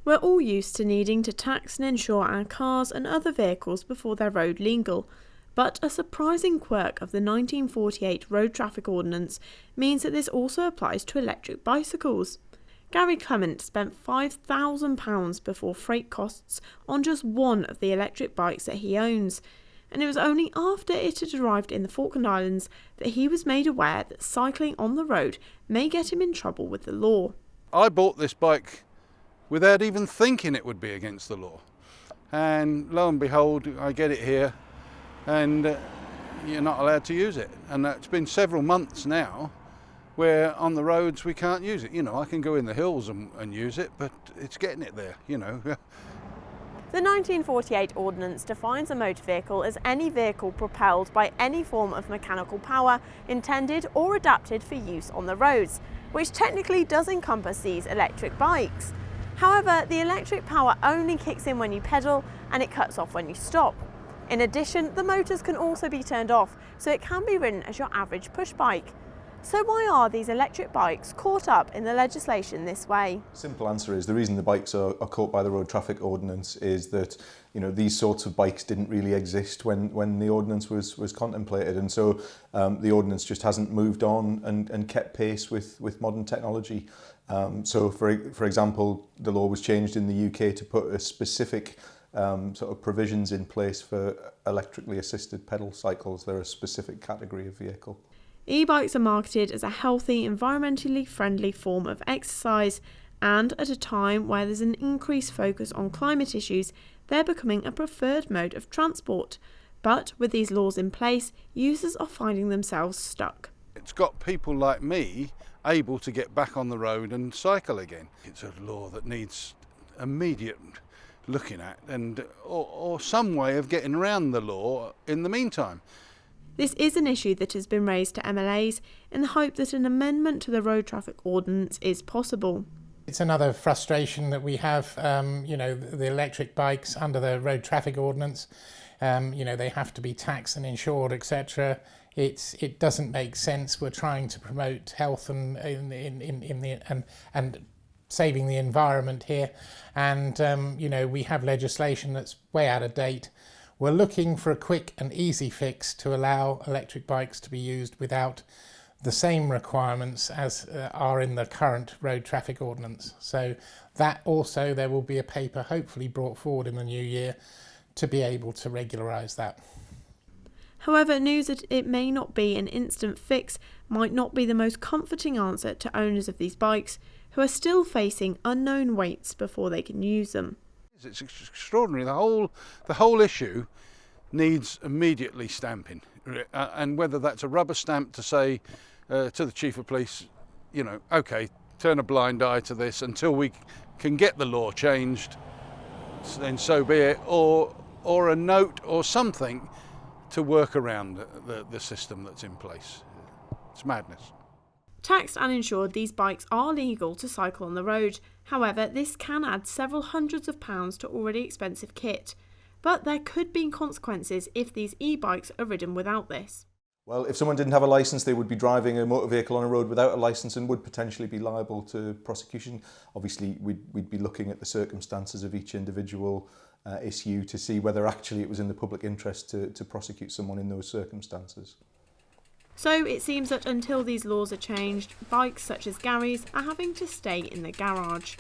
We're all used to needing to tax and insure our cars and other vehicles before they're road legal, but a surprising quirk of the 1948 Road Traffic Ordinance means that this also applies to electric bicycles. Gary Clement spent £5,000 before freight costs on just one of the electric bikes that he owns, and it was only after it had arrived in the Falkland Islands that he was made aware that cycling on the road may get him in trouble with the law. I bought this bike without even thinking it would be against the law, and lo and behold I get it here and you're not allowed to use it, and it's been several months now where on the roads we can't use it. I can go in the hills and use it, but it's getting it there. The 1948 Ordinance defines a motor vehicle as any vehicle propelled by any form of mechanical power intended or adapted for use on the roads, which technically does encompass these electric bikes. However, the electric power only kicks in when you pedal and it cuts off when you stop. In addition, the motors can also be turned off, so it can be ridden as your average push bike. So why are these electric bikes caught up in the legislation this way? Simple answer is the reason the bikes are caught by the Road Traffic Ordinance is that these sorts of bikes didn't really exist when the ordinance was contemplated, and so the ordinance just hasn't moved on and kept pace with modern technology. So for example, the law was changed in the UK to put a specific sort of provisions in place for electrically assisted pedal cycles. They're a specific category of vehicle. E-bikes are marketed as a healthy, environmentally friendly form of exercise, and at a time where there's an increased focus on climate issues, they're becoming a preferred mode of transport. But with these laws in place, users are finding themselves stuck. It's got people like me able to get back on the road and cycle again. It's a law that needs immediate looking at, or some way of getting around the law in the meantime. This is an issue that has been raised to MLAs in the hope that an amendment to the Road Traffic Ordinance is possible. It's another frustration that we have, the electric bikes under the Road Traffic Ordinance, they have to be taxed and insured, etc. It doesn't make sense. We're trying to promote health and saving the environment here, and we have legislation that's way out of date. We're looking for a quick and easy fix to allow electric bikes to be used without the same requirements as are in the current Road Traffic Ordinance. So that also, there will be a paper hopefully brought forward in the new year to be able to regularise that. However, news that it may not be an instant fix might not be the most comforting answer to owners of these bikes, who are still facing unknown waits before they can use them. It's extraordinary. The whole issue needs immediately stamping, and whether that's a rubber stamp to say to the Chief of Police, okay, turn a blind eye to this until we can get the law changed, then so be it, or a note or something to work around the system that's in place. It's madness. Taxed and insured, these bikes are legal to cycle on the road. However, this can add several hundreds of pounds to already expensive kit. But there could be consequences if these e-bikes are ridden without this. Well, if someone didn't have a licence, they would be driving a motor vehicle on a road without a licence and would potentially be liable to prosecution. Obviously, we'd be looking at the circumstances of each individual issue to see whether actually it was in the public interest to prosecute someone in those circumstances. So it seems that until these laws are changed, bikes such as Gary's are having to stay in the garage.